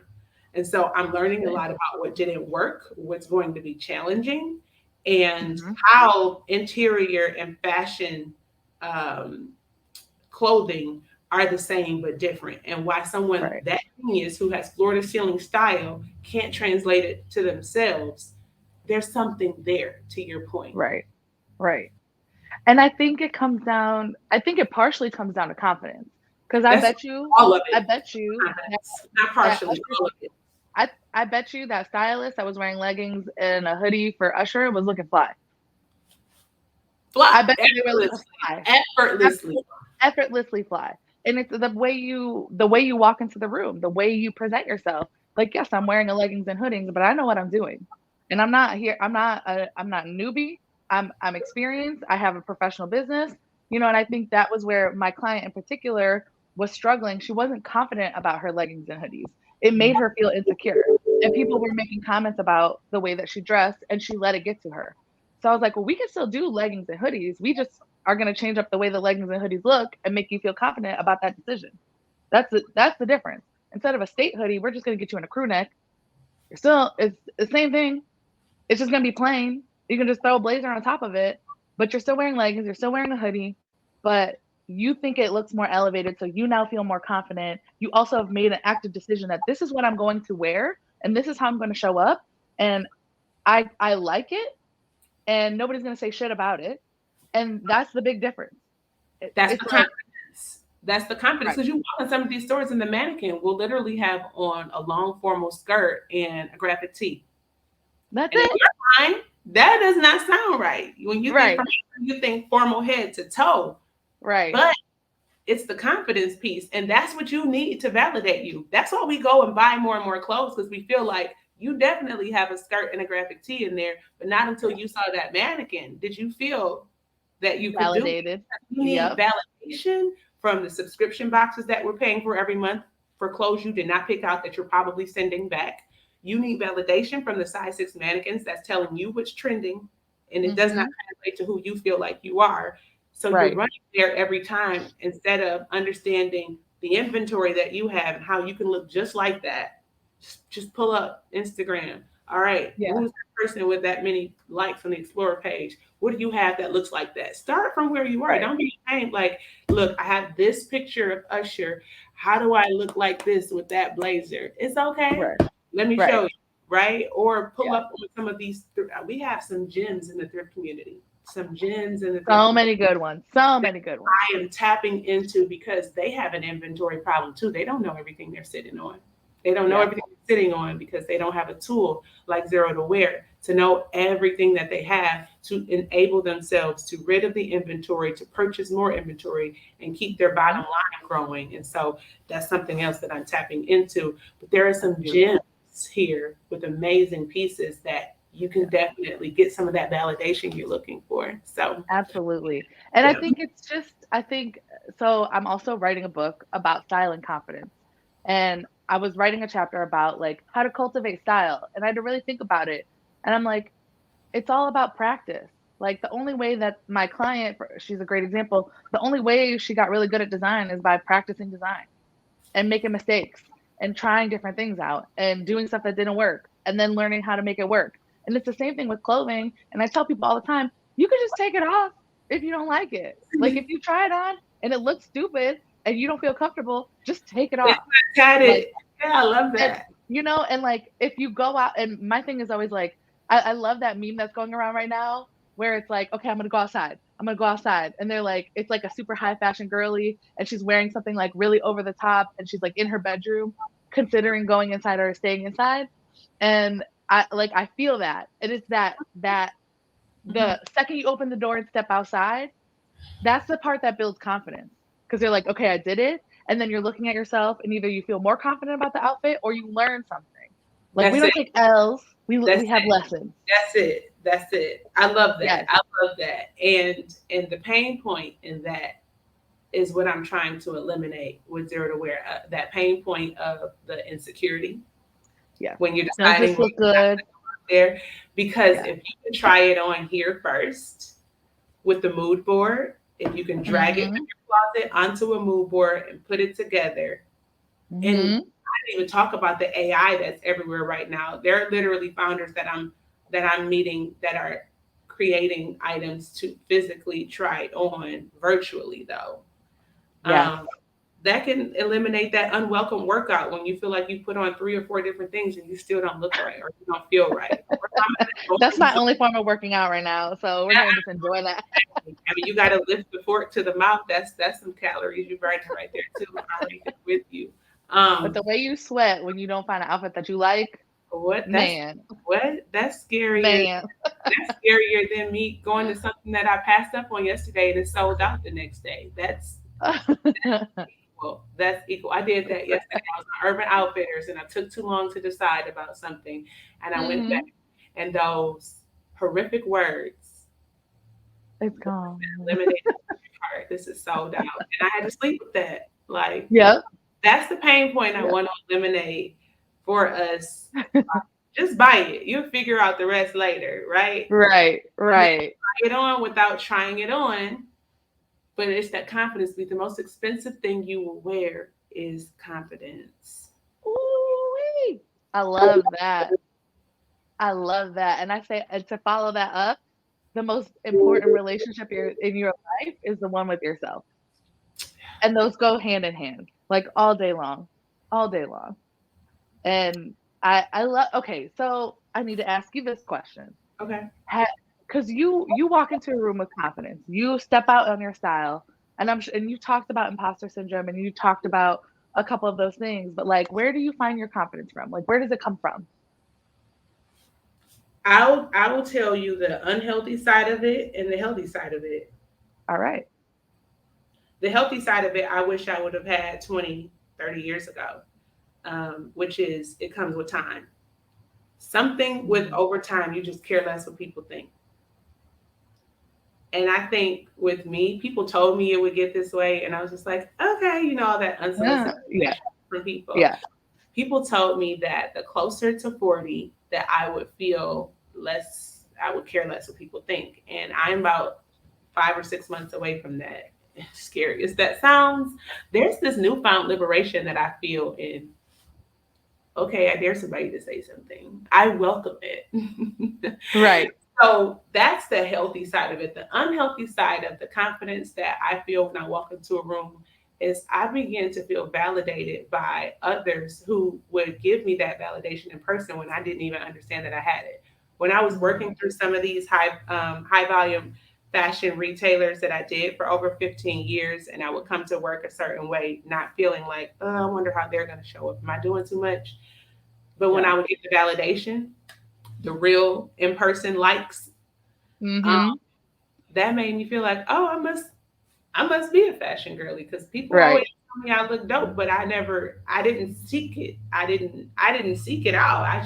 And so I'm learning a Okay. lot about what didn't work, what's going to be challenging, and Hmm. how interior and fashion um, clothing are the same but different, and why someone Right. that genius who has floor to ceiling style can't translate it to themselves. There's something there, to your point. Right. Right. And I think it comes down, I think it partially comes down to confidence. Because That's all of I it. bet you Not that partially, Usher, all of it. I bet you that stylist that was wearing leggings and a hoodie for Usher was looking fly. Fly, I bet you they were looking effortlessly, fly. effortlessly. Effortlessly fly. And it's the way you walk into the room, the way you present yourself. Like, yes, I'm wearing a leggings and hoodies, but I know what I'm doing. And I'm not a newbie. I'm experienced. I have a professional business. And I think that was where my client in particular was struggling. She wasn't confident about her leggings and hoodies. It made her feel insecure. And people were making comments about the way that she dressed, and she let it get to her. So I was like, well, we can still do leggings and hoodies. We just are going to change up the way the leggings and hoodies look and make you feel confident about that decision. That's the difference. Instead of a state hoodie, we're just going to get you in a crew neck. It's the same thing. It's just going to be plain. You can just throw a blazer on top of it, but you're still wearing leggings, you're still wearing a hoodie, but you think it looks more elevated, so you now feel more confident. You also have made an active decision that this is what I'm going to wear and this is how I'm going to show up, and I like it, and nobody's going to say shit about it. And that's the big difference. That's It's the like, confidence. That's the confidence. Right. Because you walk in some of these stores and the mannequin will literally have on a long formal skirt and a graphic tee. That's And in it. your mind, that does not sound right. When you think Right. from you think formal head to toe. Right. But it's the confidence piece. And that's what you need to validate you. That's why we go and buy more and more clothes, because we feel like you definitely have a skirt and a graphic tee in there, but not until Yeah. you saw that mannequin did you feel that you could do it. Validated. You need Yep. validation from the subscription boxes that we're paying for every month for clothes you did not pick out that you're probably sending back. You need validation from the size 6 mannequins that's telling you what's trending, and it does not Hmm. translate to who you feel like you are. So you're Right. running there every time instead of understanding the inventory that you have and how you can look just like that. Just pull up Instagram. All right, Yeah. who's that person with that many likes on the Explorer page? What do you have that looks like that? Start from where you are. Right. Don't be ashamed. Like, look, I have this picture of Usher. How do I look like this with that blazer? It's okay. Right. Let me show Right. you, right? Or pull Yeah. up on some of these. We have some gems in the thrift community. Some gems in the thrift So community many good ones. So many good ones. I am tapping into, because they have an inventory problem too. They don't know everything they're sitting on. They don't know Yeah. everything they're sitting on because they don't have a tool like Zero to Wear to know everything that they have to enable themselves to rid of the inventory, to purchase more inventory and keep their Hmm. bottom line growing. And so that's something else that I'm tapping into. But there are That's some gems beautiful. here with amazing pieces that you can Yeah. definitely get some of that validation you're looking for. So, Absolutely. And I yeah. think it's just, I think, so I'm also writing a book about style and confidence. And I was writing a chapter about like how to cultivate style. And I had to really think about it. And I'm like, it's all about practice. Like the only way that my client, she's a great example, the only way she got really good at design is by practicing design and making mistakes and trying different things out and doing stuff that didn't work and then learning how to make it work. And it's the same thing with clothing. And I tell people all the time, you can just take it off if you don't like it. Like if you try it on and it looks stupid and you don't feel comfortable, just take it It's off. got Like, it. Yeah, I love and that. and like if you go out, and my thing is always like, I love that meme that's going around right now where it's like, okay, I'm gonna go outside. I'm gonna go outside. And they're like, it's like a super high fashion girly, and she's wearing something like really over the top, and she's like in her bedroom, considering going inside or staying inside. And I feel that. It is that Mhm. the second you open the door and step outside, that's the part that builds confidence. Because you're like, okay, I did it. And then you're looking at yourself, and either you feel more confident about the outfit or you learn something. Like we That's it. don't take L's, That's we have it. lessons. That's it. That's it. I love that. Yes. I love that. And the pain point in that is what I'm trying to eliminate with Zero to Wear. That pain point of the insecurity Yes. when you're Does deciding this what look good? there. Because Yeah. if you can try it on here first with the mood board, if you can drag it from Mm-hmm. your closet onto a mood board and put it together. And I Mm-hmm. didn't even talk about the AI that's everywhere right now. There are literally founders that I'm meeting that are creating items to physically try on virtually though. Yes. Um, that can eliminate that unwelcome workout when you feel like you put on 3 or 4 different things and you still don't look right or you don't feel right. Or That's my only form of working out right now. So we're gonna just enjoy that. I mean, you got to lift the fork to the mouth. That's some calories you're burning right there too. I'm right there with you. But the Um, way you sweat when you don't find an outfit that you like, what that's man, what that's scarier. man. That's scarier than me going to something that I passed up on yesterday and it sold out the next day. That's equal. That's equal. I did that yesterday. I was on Urban Outfitters and I took too long to decide about something, and I went back Hmm. and those horrific words It's gone. eliminated my cart. This is sold out, and I had to sleep with that. Like Yep. that's the pain point I Yep. want to eliminate for us. Just buy it. You'll figure out the rest later, right? Right. You Right. try it on without trying it on, but it's that confidence. The most expensive thing you will wear is confidence. Ooh-wee. I love that. I love that. And I say, and to follow that up, the most important relationship in your life is the one with yourself. And those go hand in hand, like all day long. And I love, okay, so I need to ask you this question. Okay. Because you walk into a room with confidence, you step out on your style. And you talked about imposter syndrome and you talked about a couple of those things, but like, where do you find your confidence from? Like, where does it come from? I will tell you the unhealthy side of it and the healthy side of it. All right. The healthy side of it, I wish I would have had 20, 30 years ago, which is it comes with time. Something with Mm-hmm. over time, you just care less what people think. And I think with me, people told me it would get this way, and I was just like, okay, all that unsolicited Yeah. information from people. Yeah. People told me that the closer to 40, that I would feel less, I would care less what people think. And I'm about 5 or 6 months away from that. Scary as that sounds, there's this newfound liberation that I feel in, okay, I dare somebody to say something. I welcome it. Right. So that's the healthy side of it. The unhealthy side of the confidence that I feel when I walk into a room is I begin to feel validated by others who would give me that validation in person when I didn't even understand that I had it. When I was Mm-hmm. working through some of these high volume fashion retailers that I did for over 15 years, and I would come to work a certain way, not feeling like, oh, I wonder how they're going to show up. Am I doing too much? But when Yeah. I would get the validation, the real in person likes, um, Mm-hmm. that made me feel like, oh, I must be a fashion girly because people always Right. tell me I look dope, but I didn't seek it. I didn't seek it out. I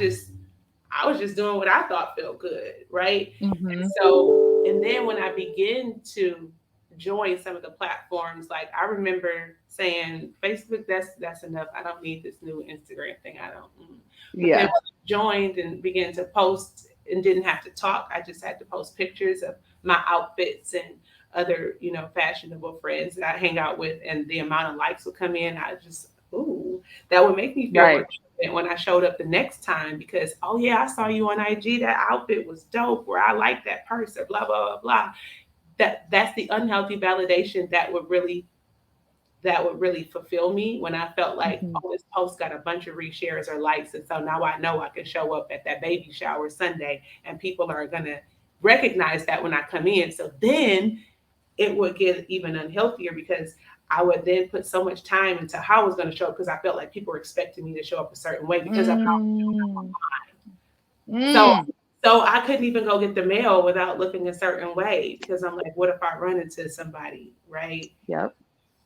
was just doing what I thought felt good, right? And Mm-hmm. so, and then when I begin to join some of the platforms, like I remember saying, Facebook, that's enough. I don't need this new Instagram thing. I don't. But then when Yeah. I joined and began to post and didn't have to talk, I just had to post pictures of my outfits and other, fashionable friends that I hang out with, and the amount of likes would come in. I just, ooh, that would make me feel more Right. confident when I showed up the next time because, oh yeah, I saw you on IG. That outfit was dope. Or I like that purse. Or blah blah blah blah. That's the unhealthy validation that would really fulfill me when I felt like, Mm-hmm. oh, this post got a bunch of reshares or likes. And so now I know I can show up at that baby shower Sunday and people are going to recognize that when I come in. So then it would get even unhealthier because I would then put so much time into how I was going to show up because I felt like people were expecting me to show up a certain way because of how. Mm. So Mm. so I couldn't even go get the mail without looking a certain way because I'm like, what if I run into somebody, right? Yep.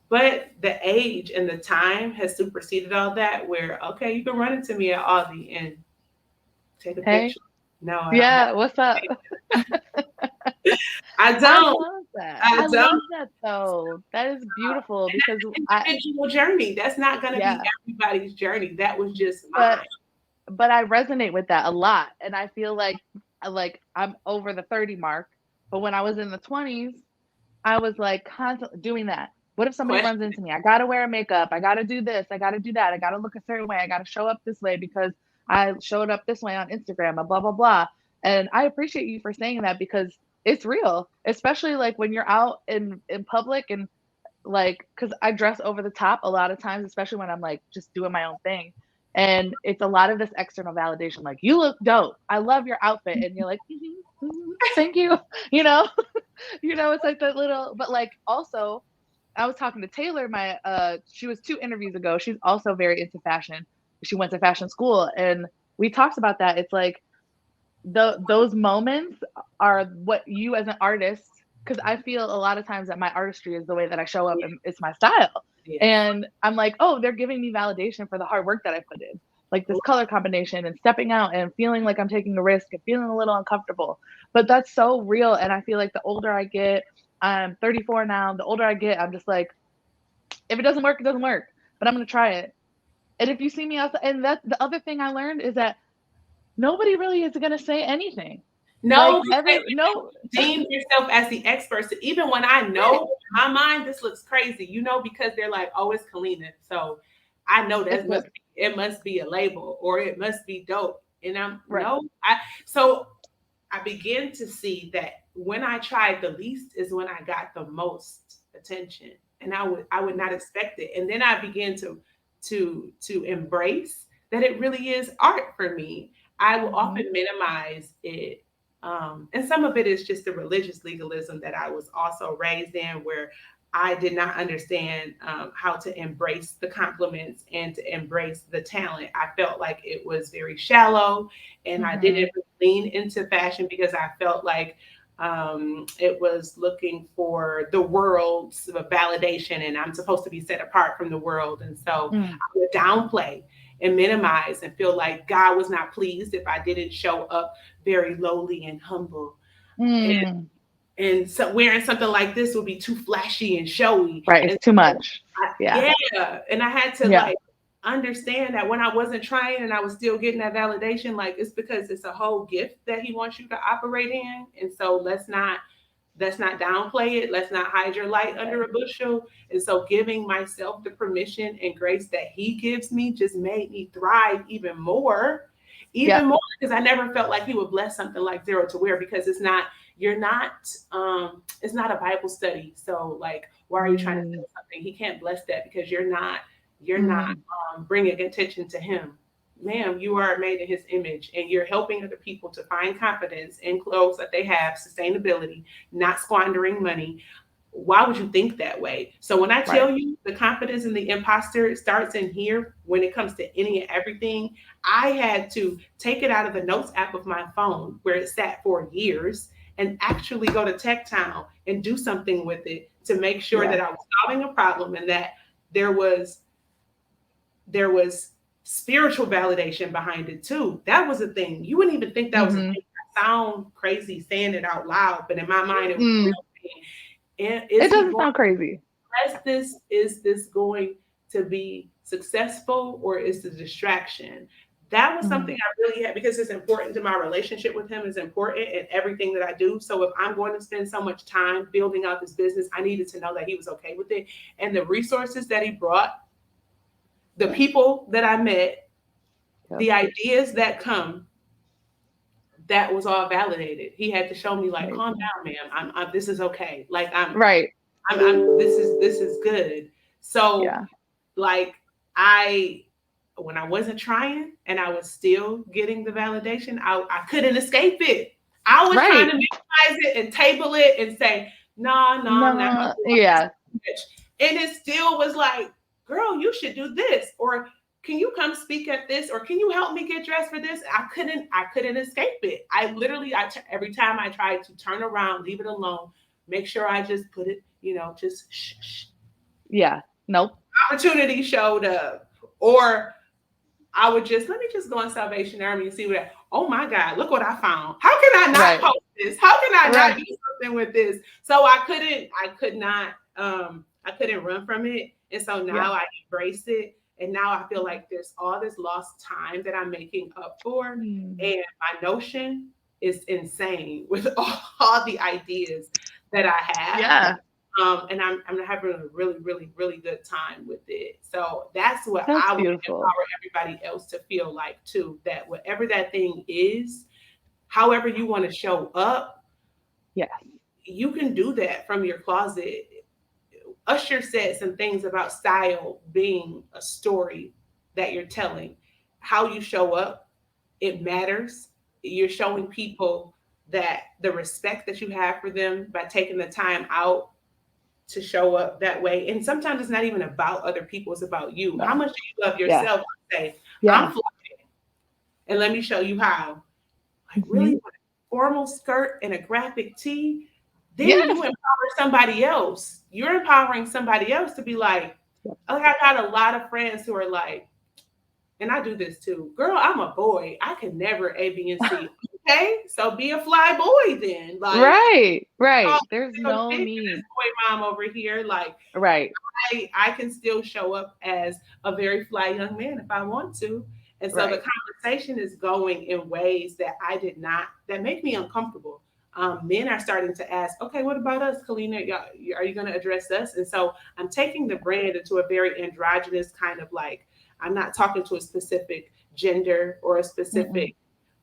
But the age and the time has superseded all that. Where okay, you can run into me at Aldi and take a Hey. picture. No, I don't have. Yeah. What's up? I I don't. love that. I I don't. love that though. That is beautiful And because that's an I, individual journey. That's not going to be yeah, everybody's journey. That was just but mine. I resonate with that a lot, and I feel like I'm over the 30 mark, but when I was in the 20s, I was like constantly doing that. What if somebody runs Question. into me? I gotta wear makeup. I gotta do this. I gotta do that. I gotta look a certain way. I gotta show up this way because I showed up this way on Instagram and blah blah blah. And I appreciate you for saying that because it's real, especially like when you're out in public and like because I dress over the top a lot of times, especially when I'm like just doing my own thing. And it's a lot of this external validation, like you look dope. I love your outfit, and you're like, thank you. You know, it's like that little, but like also I was talking to Taylor, my she was 2 interviews ago. She's also very into fashion. She went to fashion school and we talked about that. It's like those moments are what you as an artist, because I feel a lot of times that my artistry is the way that I show up Yeah. and it's my style. Yes. And I'm like, oh, they're giving me validation for the hard work that I put in. Like this color combination and stepping out and feeling like I'm taking a risk and feeling a little uncomfortable. But that's so real. And I feel like the older I get, I'm 34 now, the older I get, I'm just like, if it doesn't work, it doesn't work. But I'm gonna try it. And if you see me outside, and that's the other thing I learned is that nobody really is gonna say anything. No, Like because every no, deem yourself as the expert. So even when I know in my mind this looks crazy, because they're like, oh, it's Kaleena. So I know it's that good. it must be a label or it must be dope. And I'm Right. no, so I begin to see that when I tried the least is when I got the most attention. And I would not expect it. And then I began to embrace that it really is art for me. I will Hmm. often minimize it. And some of it is just the religious legalism that I was also raised in, where I did not understand how to embrace the compliments and to embrace the talent. I felt like it was very shallow, and I Mm-hmm. didn't lean into fashion because I felt like it was looking for the world's validation, and I'm supposed to be set apart from the world. And so Mm. I would downplay and minimize and feel like God was not pleased if I didn't show up very lowly and humble. Mm. And so wearing something like this would be too flashy and showy. Right. It's And too so much. Yeah. yeah, and I had to Yeah. like understand that when I wasn't trying and I was still getting that validation, like it's because it's a whole gift that he wants you to operate in. And so let's not downplay it. Let's not hide your light under a bushel. And so giving myself the permission and grace that he gives me just made me thrive Yeah. even more, because I never felt like he would bless something like zero to wear, because you're not, it's not a Bible study. So like, why are you trying to Mm. sell something? He can't bless that because you're not Mm. bringing attention to him. Ma'am, you are made in his image, and you're helping other people to find confidence in clothes that they have, sustainability, not squandering money. Why would you think that way? So when I Right. tell you the confidence and the imposter starts in here when it comes to any and everything, I had to take it out of the notes app of my phone where it sat for years and actually go to Tech Town and do something with it to make sure Yeah. that I was solving a problem, and that there was there was spiritual validation behind it too. That was a thing. You wouldn't even think that was a Mm-hmm. thing. I sound crazy saying it out loud, but in my mind, it was a Mm. real thing. And It is he doesn't going sound crazy. to bless this? Is this going to be successful, or is the distraction? That was Mm. something I really had, because it's important to my relationship with him, is important in everything that I do. So if I'm going to spend so much time building out this business, I needed to know that he was okay with it. And the resources that he brought, the people that I met, Yep. the ideas that come, that was all validated. He had to show me like, calm Amazing. down, ma'am. This is okay. Like Right. this is good. So Yeah. like when I wasn't trying and I was still getting the validation, I couldn't escape it. I was trying Right. to minimize it and table it and say, no, no, I'm not gonna No. do all this Yeah. too much. And it still was like, girl, you should do this, or can you come speak at this, or can you help me get dressed for this? I couldn't escape it. I literally, every time I tried to turn around, leave it alone, make sure I just put it, just shh, shh. Yeah. Nope. Opportunity showed up, or I would just, let me just go on Salvation Army and see what. Oh my God, look what I found. How can I not Right. post this? How can I not Right. do something with this? So I couldn't run from it. And so Yeah. now I embrace it. And now I feel like there's all this lost time that I'm making up for. Mm. And my notion is insane with all the ideas that I have. Yeah. And I'm having a really, really, really good time with it. So that's what That's I want to beautiful. empower everybody else to feel like too. That whatever that thing is, however you want to show up, Yeah. you can do that from your closet. Usher said some things about style being a story that you're telling. How you show up, it matters. You're showing people that the respect that you have for them by taking the time out to show up that way. And sometimes it's not even about other people, it's about you. How No. much do you love Yeah. yourself to say, I'm Yeah. fly, and let me show you how. Like, really, Hmm. with a formal skirt and a graphic tee, then you Yes. empower somebody else. You're empowering somebody else to be like, Yep. like I got a lot of friends who are like, and I do this too. Girl, I'm a boy. I can never A, B, and C. Okay, so be a fly boy then. Like, Right. oh, Right. There's no no shade to this need. boy mom over here. Like, Right. I can still show up as a very fly young man if I want to. And so the Right. conversation is going in ways that I did not, that make me uncomfortable. Men are starting to ask, okay, what about us, Kaleena? Are you going to address us? And so I'm taking the brand into a very androgynous kind of like, I'm not talking to a specific gender or a Mm-mm. specific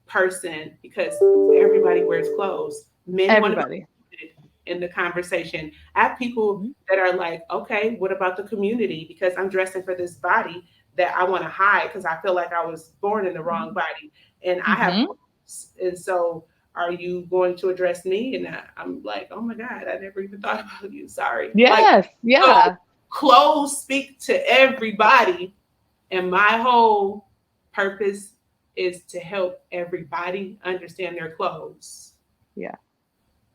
person, because everybody wears clothes. Men want to Everybody. be in the conversation. I have people Mhm. that are like, okay, what about the community? Because I'm dressing for this body that I want to hide because I feel like I was born in the wrong body. And I have Mhm. roots. And so are you going to address me? And I'm like, oh my God, I never even thought about you. Sorry. Like, Yes. so Yeah. clothes speak to everybody. And my whole purpose is to help everybody understand their clothes. Yeah.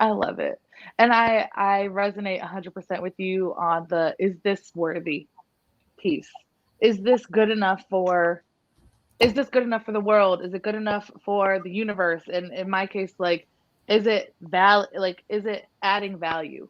I love it. And I resonate 100% with you on the is this worthy piece. Is this good enough for is this good enough for the world? Is it good enough for the universe? And in my case, like, is it is it adding value?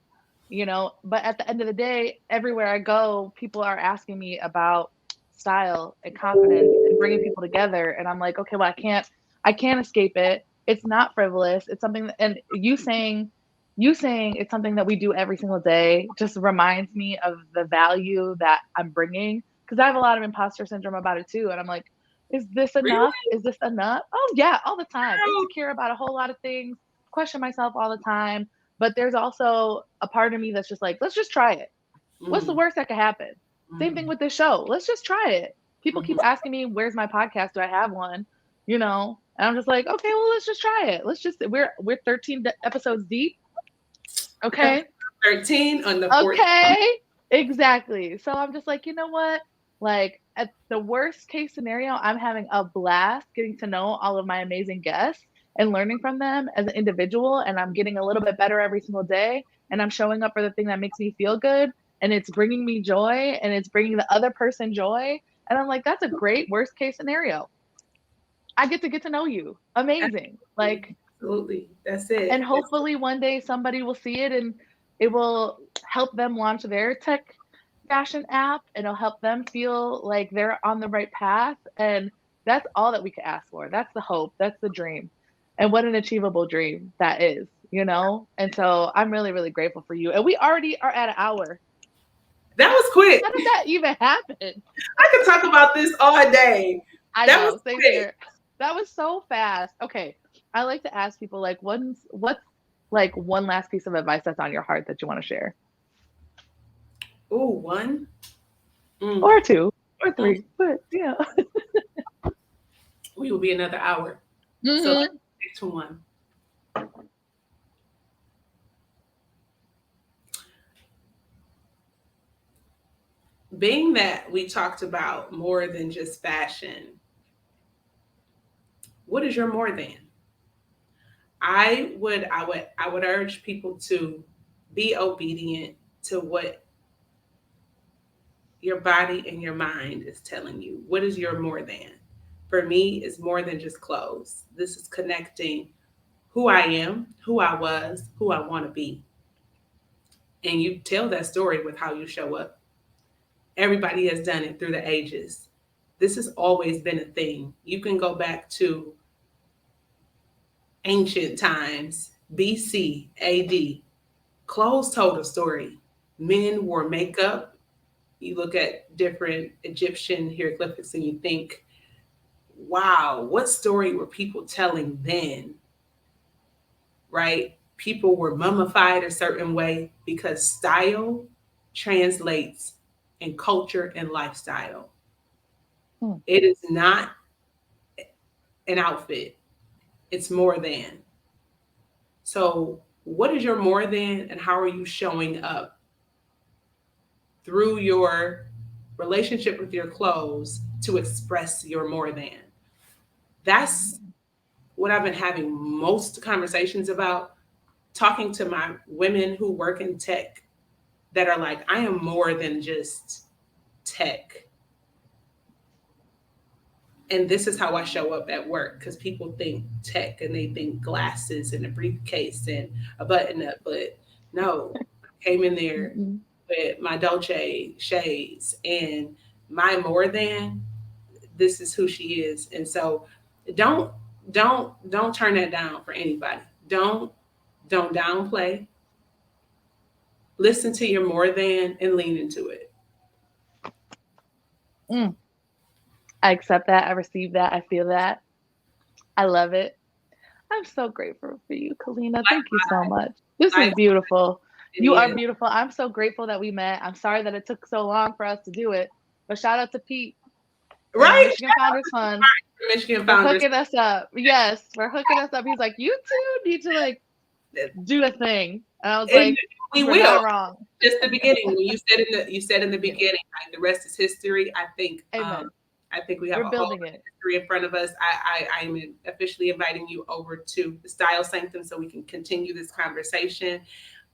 You know, but at the end of the day, everywhere I go, people are asking me about style and confidence and bringing people together. And I'm like, okay, well, I can't escape it. It's not frivolous. It's something that, and you saying it's something that we do every single day just reminds me of the value that I'm bringing. Because I have a lot of imposter syndrome about it too. And I'm like, is this enough? Really? Is this enough? Oh yeah, all the time. Girl. Insecure about a whole lot of things, question myself all the time. But there's also a part of me that's just like, let's just try it. What's the Mm, worst that could happen? Same thing mm, with this show. Let's just try it. People mm. keep asking me, where's my podcast? Do I have one? You know, and I'm just like, okay, well, let's just try it. Let's just we're 13 episodes deep. Okay. Episode 13 on the 14th. Okay. Exactly. So I'm just like, you know what? Like at the worst case scenario, I'm having a blast getting to know all of my amazing guests and learning from them as an individual. And I'm getting a little bit better every single day. And I'm showing up for the thing that makes me feel good. And it's bringing me joy and it's bringing the other person joy. And I'm like, that's a great worst case scenario. I get to know you. Amazing. Absolutely. Like, Absolutely. That's and it. hopefully one day somebody will see it and it will help them launch their tech fashion app and it'll help them feel like they're on the right path. And that's all that we could ask for. That's the hope. That's the dream. And what an achievable dream that is, you know? And so I'm really, really grateful for you. And we already are at an hour. That was quick. How did that even happen? I could talk about this all day. I That was know. Same quick. here. That was so fast. Okay. I like to ask people like what's like one last piece of advice that's on your heart that you want to share? Ooh, one. Mm, Or two or mm. three. But yeah. We will be another hour. So let's Hmm. stick to one. Being that we talked about more than just fashion, what is your more than? I would urge people to be obedient to what your body and your mind is telling you. What is your more than? For me, it's more than just clothes. This is connecting who I am, who I was, who I want to be. And you tell that story with how you show up. Everybody has done it through the ages. This has always been a thing. You can go back to ancient times, BC, AD. Clothes told a story. Men wore makeup. You look at different Egyptian hieroglyphics and you think, wow, what story were people telling then? Right? People were mummified a certain way because style translates in culture and lifestyle. Hmm. It is not an outfit, it's more than. So, what is your more than, and how are you showing up through your relationship with your clothes to express your more than? That's what I've been having most conversations about, talking to my women who work in tech that are like, I am more than just tech. And this is how I show up at work because people think tech and they think glasses and a briefcase and a button up. But no, I came in there Mm-mm. with my Dolce shades and my more than, this is who she is. And so don't don't turn that down for anybody. Don't downplay. Listen to your more than and lean into it. Mm. I accept that. I receive that. I feel that. I love it. I'm so grateful for you, Kaleena. Thank you so much. This is Life beautiful. it You are is. beautiful. I'm so grateful that we met. I'm sorry that it took so long for us to do it. But shout out to Pete from the Right? Michigan Founders Fund. Michigan We're founders. hooking us up. Yes, we're hooking us up. He's like, you two need to like do a thing. And I was And like, we we're will. not wrong. Just the beginning. When you said in the Yes. beginning, like the rest is history. Amen. I think we have We're a whole building it. history in front of us. I'm officially inviting you over to the Style Sanctum so we can continue this conversation.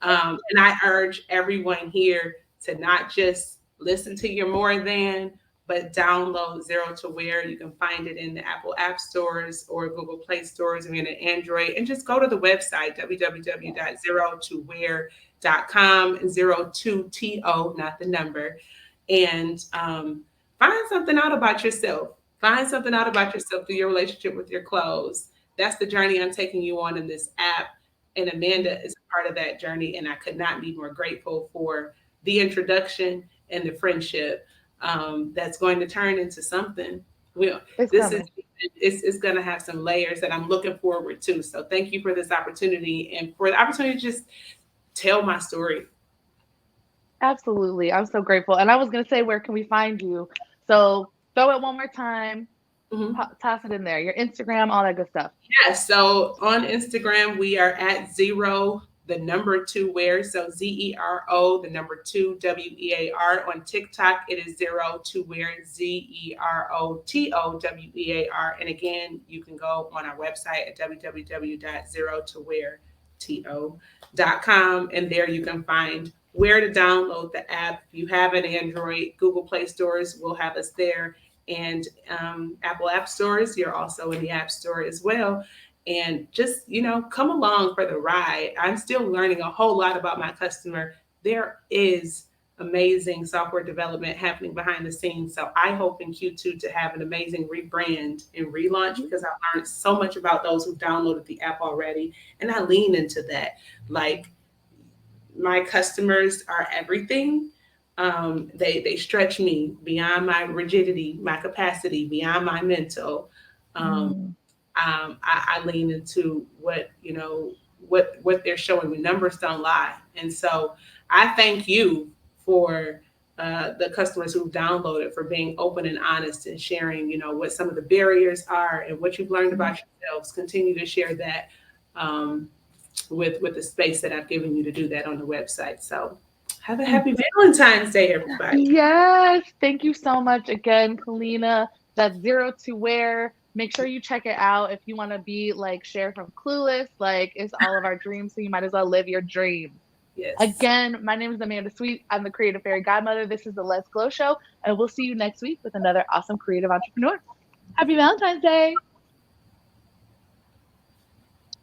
And I urge everyone here to not just listen to your more than, but download Zero to Wear. You can find it in the Apple App Stores or Google Play Stores if you're an Android. And just go to the website, www.zerotoware.com, 02TO, not the number. And find something out about yourself. Find something out about yourself through your relationship with your clothes. That's the journey I'm taking you on in this app. And Amanda is a part of that journey. And I could not be more grateful for the introduction and the friendship that's going to turn into something. Well, It's this is coming. it's going to have some layers that I'm looking forward to. So thank you for this opportunity and for the opportunity to just tell my story. Absolutely. I'm so grateful. And I was going to say, where can we find you? So throw it one more time. Mhm. Toss it in there. Your Instagram, all that good stuff. Yes. So on Instagram, we are at zero, the number two wear. So ZERO, the number two WEAR. On TikTok, it is zero to wear, ZEROTOWEAR. And again, you can go on our website at www.zerotowearto.com. And there you can find where to download the app. If you have an Android, Google Play Stores will have us there, and Apple App Stores. You're also in the App Store as well. And just, come along for the ride. I'm still learning a whole lot about my customer. There is amazing software development happening behind the scenes. So I hope in Q2 to have an amazing rebrand and relaunch because I've learned so much about those who downloaded the app already. And I lean into that. Like, my customers are everything. They stretch me beyond my rigidity, my capacity, beyond my mental. Um, Mm. I lean into what they're showing me. Numbers don't lie, and so I thank you for the customers who've downloaded, for being open and honest and sharing, what some of the barriers are and what you've learned about yourselves. Continue to share that. With the space that I've given you to do that on the website. So have a happy Valentine's Day, everybody. Yes. Thank you so much again, Kaleena. That's Zero to Wear. Make sure you check it out if you want to be like Cher from Clueless. Like, it's all of our dreams, so you might as well live your dream. Yes. Again, my name is Amanda Sweet. I'm the Creative Fairy Godmother. This is the Let's Glow Show, and we'll see you next week with another awesome creative entrepreneur. Happy Valentine's Day.